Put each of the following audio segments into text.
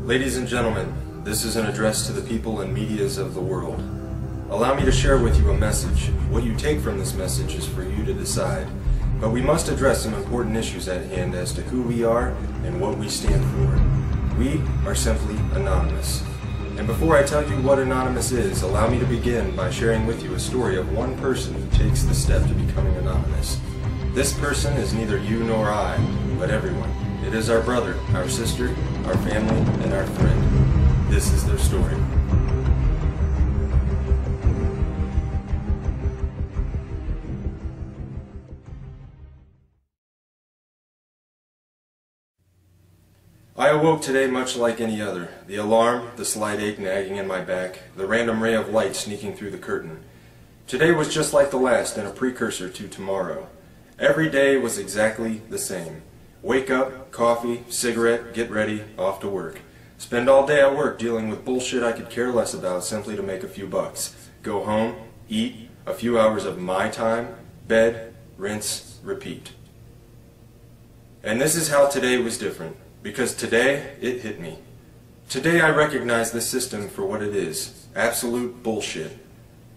Ladies and gentlemen, this is an address to the people and medias of the world. Allow me to share with you a message. What you take from this message is for you to decide. But we must address some important issues at hand as to who we are and what we stand for. We are simply anonymous. And before I tell you what anonymous is, allow me to begin by sharing with you a story of one person who takes the step to becoming anonymous. This person is neither you nor I, but everyone. It is our brother, our sister, our family, and our friend. This is their story. I awoke today much like any other. The alarm, the slight ache nagging in my back, the random ray of light sneaking through the curtain. Today was just like the last and a precursor to tomorrow. Every day was exactly the same. Wake up, coffee, cigarette, get ready, off to work. Spend all day at work dealing with bullshit I could care less about simply to make a few bucks. Go home, eat, a few hours of my time, bed, rinse, repeat. And this is how today was different. Because today, it hit me. Today I recognize this system for what it is. Absolute bullshit.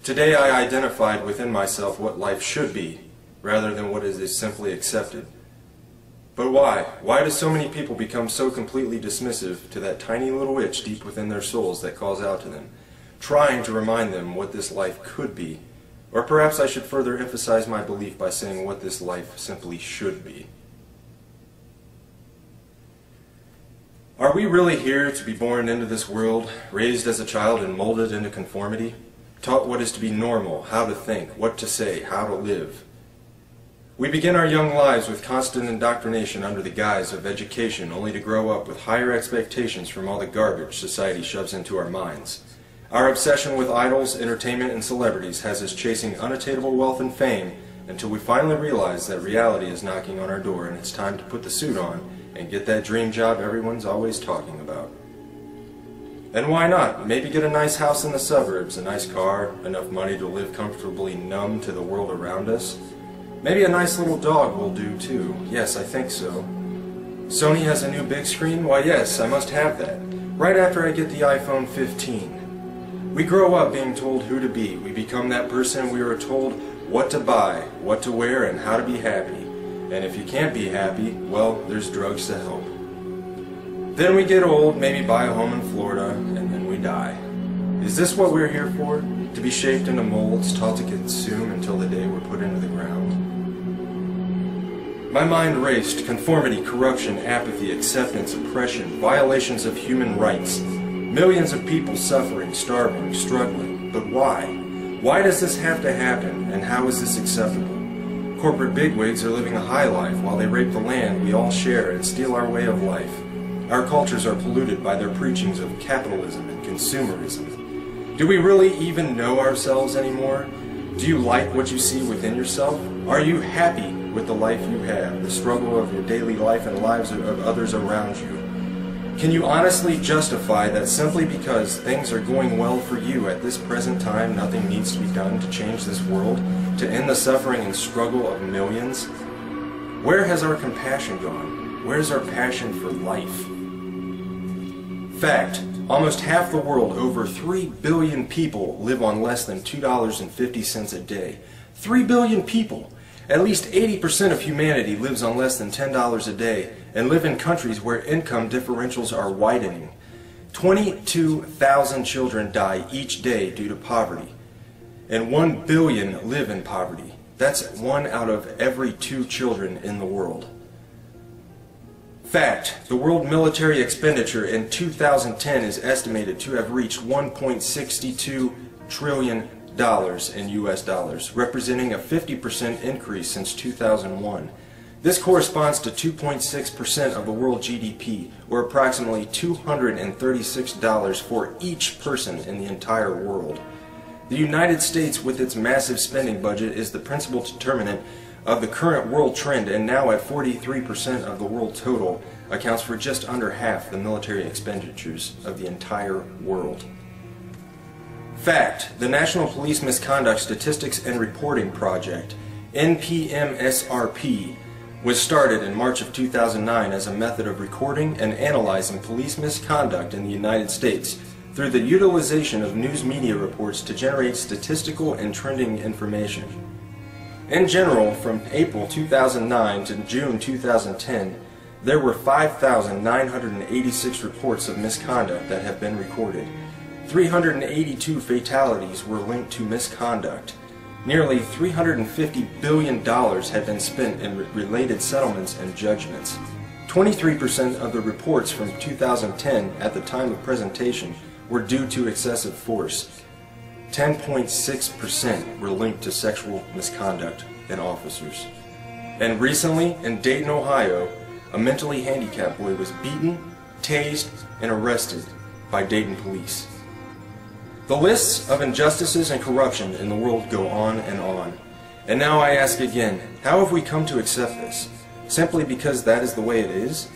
Today I identified within myself what life should be, rather than what is simply accepted. But why? Why do so many people become so completely dismissive to that tiny little itch deep within their souls that calls out to them, trying to remind them what this life could be? Or perhaps I should further emphasize my belief by saying what this life simply should be. Are we really here to be born into this world, raised as a child and molded into conformity? Taught what is to be normal, how to think, what to say, how to live? We begin our young lives with constant indoctrination under the guise of education, only to grow up with higher expectations from all the garbage society shoves into our minds. Our obsession with idols, entertainment, and celebrities has us chasing unattainable wealth and fame until we finally realize that reality is knocking on our door and it's time to put the suit on and get that dream job everyone's always talking about. And why not? Maybe get a nice house in the suburbs, a nice car, enough money to live comfortably numb to the world around us. Maybe a nice little dog will do too. Yes, I think so. Sony has a new big screen? Why yes, I must have that. Right after I get the iPhone 15. We grow up being told who to be. We become that person we are told what to buy, what to wear, and how to be happy. And if you can't be happy, well, there's drugs to help. Then we get old, maybe buy a home in Florida, and then we die. Is this what we're here for? To be shaped into molds, taught to consume until the day we're put into the ground? My mind raced. Conformity, corruption, apathy, acceptance, oppression, violations of human rights. Millions of people suffering, starving, struggling. But why? Why does this have to happen, and how is this acceptable? Corporate bigwigs are living a high life while they rape the land we all share and steal our way of life. Our cultures are polluted by their preachings of capitalism and consumerism. Do we really even know ourselves anymore? Do you like what you see within yourself? Are you happy with the life you have, the struggle of your daily life and lives of others around you? Can you honestly justify that simply because things are going well for you at this present time, nothing needs to be done to change this world, to end the suffering and struggle of millions? Where has our compassion gone? Where's our passion for life? Fact. Almost half the world, over 3 billion people, live on less than $2.50 a day. 3 billion people! At least 80% of humanity lives on less than $10 a day and live in countries where income differentials are widening. 22,000 children die each day due to poverty, and 1 billion live in poverty. That's 1 out of every 2 children in the world. Fact, the world military expenditure in 2010 is estimated to have reached $1.62 trillion in US dollars, representing a 50% increase since 2001. This corresponds to 2.6% of the world GDP, or approximately $236 for each person in the entire world. The United States, with its massive spending budget, is the principal determinant of the current world trend, and now at 43% of the world total, accounts for just under half the military expenditures of the entire world. Fact, the National Police Misconduct Statistics and Reporting Project, NPMSRP, was started in March of 2009 as a method of recording and analyzing police misconduct in the United States through the utilization of news media reports to generate statistical and trending information. In general, from April 2009 to June 2010, there were 5,986 reports of misconduct that have been recorded. 382 fatalities were linked to misconduct. Nearly $350 billion had been spent in related settlements and judgments. 23% of the reports from 2010 at the time of presentation were due to excessive force. 10.6% were linked to sexual misconduct in officers. And recently, in Dayton, Ohio, a mentally handicapped boy was beaten, tased, and arrested by Dayton police. The lists of injustices and corruption in the world go on and on. And now I ask again, how have we come to accept this? Simply because that is the way it is?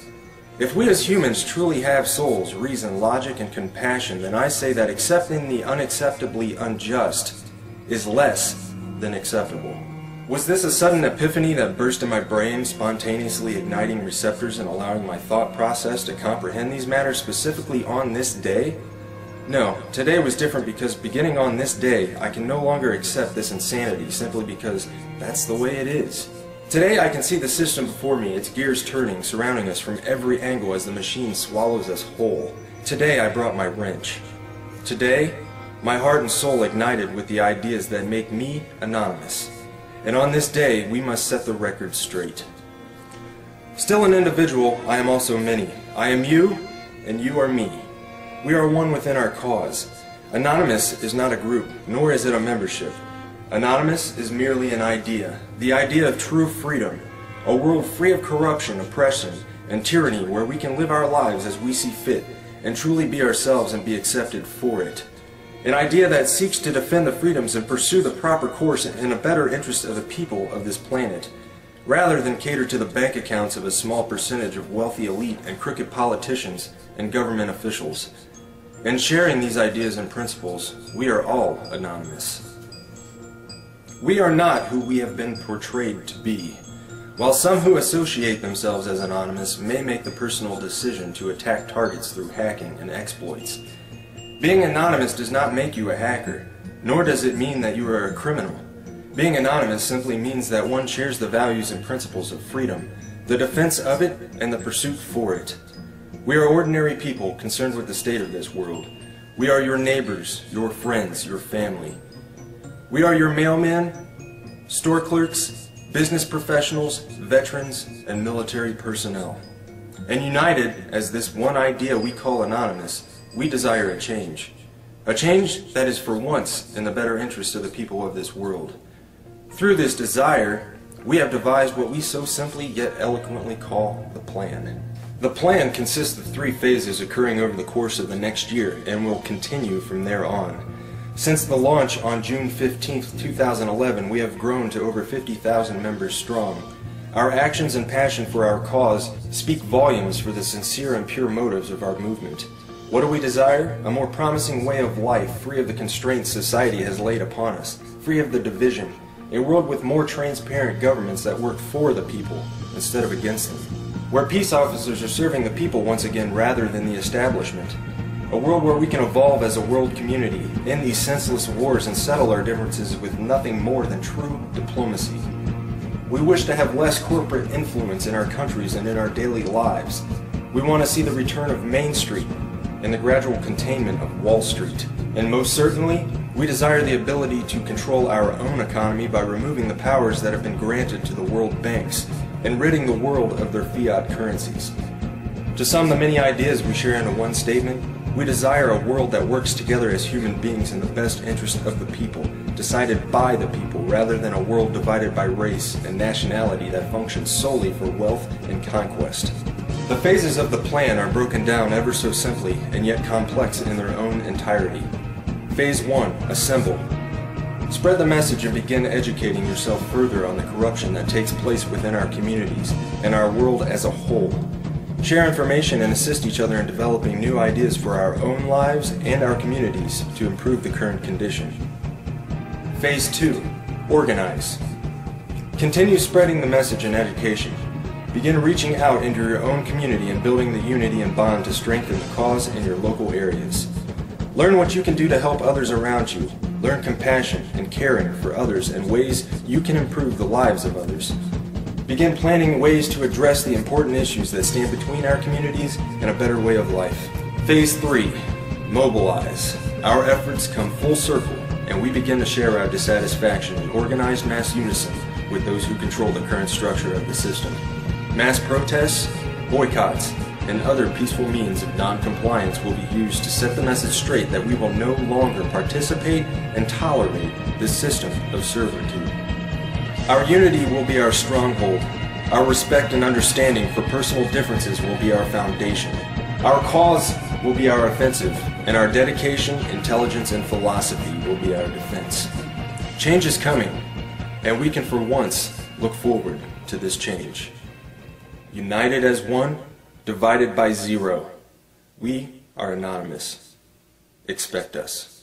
If we as humans truly have souls, reason, logic, and compassion, then I say that accepting the unacceptably unjust is less than acceptable. Was this a sudden epiphany that burst in my brain, spontaneously igniting receptors and allowing my thought process to comprehend these matters specifically on this day? No, today was different because beginning on this day, I can no longer accept this insanity simply because that's the way it is. Today I can see the system before me, its gears turning, surrounding us from every angle as the machine swallows us whole. Today I brought my wrench. Today, my heart and soul ignited with the ideas that make me anonymous. And on this day, we must set the record straight. Still an individual, I am also many. I am you, and you are me. We are one within our cause. Anonymous is not a group, nor is it a membership. Anonymous is merely an idea, the idea of true freedom, a world free of corruption, oppression, and tyranny where we can live our lives as we see fit and truly be ourselves and be accepted for it. An idea that seeks to defend the freedoms and pursue the proper course in a better interest of the people of this planet, rather than cater to the bank accounts of a small percentage of wealthy elite and crooked politicians and government officials. In sharing these ideas and principles, we are all anonymous. We are not who we have been portrayed to be. While some who associate themselves as anonymous may make the personal decision to attack targets through hacking and exploits, being anonymous does not make you a hacker, nor does it mean that you are a criminal. Being anonymous simply means that one shares the values and principles of freedom, the defense of it, and the pursuit for it. We are ordinary people concerned with the state of this world. We are your neighbors, your friends, your family. We are your mailmen, store clerks, business professionals, veterans, and military personnel. And united as this one idea we call anonymous, we desire a change that is for once in the better interest of the people of this world. Through this desire, we have devised what we so simply yet eloquently call the plan. The plan consists of 3 phases occurring over the course of the next year and will continue from there on. Since the launch on June 15, 2011, we have grown to over 50,000 members strong. Our actions and passion for our cause speak volumes for the sincere and pure motives of our movement. What do we desire? A more promising way of life, free of the constraints society has laid upon us, free of the division, a world with more transparent governments that work for the people instead of against them, where peace officers are serving the people once again rather than the establishment, a world where we can evolve as a world community, end these senseless wars and settle our differences with nothing more than true diplomacy. We wish to have less corporate influence in our countries and in our daily lives. We want to see the return of Main Street and the gradual containment of Wall Street. And most certainly, we desire the ability to control our own economy by removing the powers that have been granted to the world banks and ridding the world of their fiat currencies. To sum the many ideas we share into one statement, we desire a world that works together as human beings in the best interest of the people, decided by the people, rather than a world divided by race and nationality that functions solely for wealth and conquest. The phases of the plan are broken down ever so simply and yet complex in their own entirety. Phase 1. Assemble. Spread the message and begin educating yourself further on the corruption that takes place within our communities and our world as a whole. Share information and assist each other in developing new ideas for our own lives and our communities to improve the current condition. Phase 2. Organize. Continue spreading the message and education. Begin reaching out into your own community and building the unity and bond to strengthen the cause in your local areas. Learn what you can do to help others around you. Learn compassion and caring for others and ways you can improve the lives of others. Begin planning ways to address the important issues that stand between our communities and a better way of life. Phase 3. Mobilize. Our efforts come full circle, and we begin to share our dissatisfaction in organized mass unison with those who control the current structure of the system. Mass protests, boycotts, and other peaceful means of non-compliance will be used to set the message straight that we will no longer participate and tolerate this system of servitude. Our unity will be our stronghold. Our respect and understanding for personal differences will be our foundation. Our cause will be our offensive, and our dedication, intelligence, and philosophy will be our defense. Change is coming, and we can for once look forward to this change. United as one, divided by zero. We are anonymous. Expect us.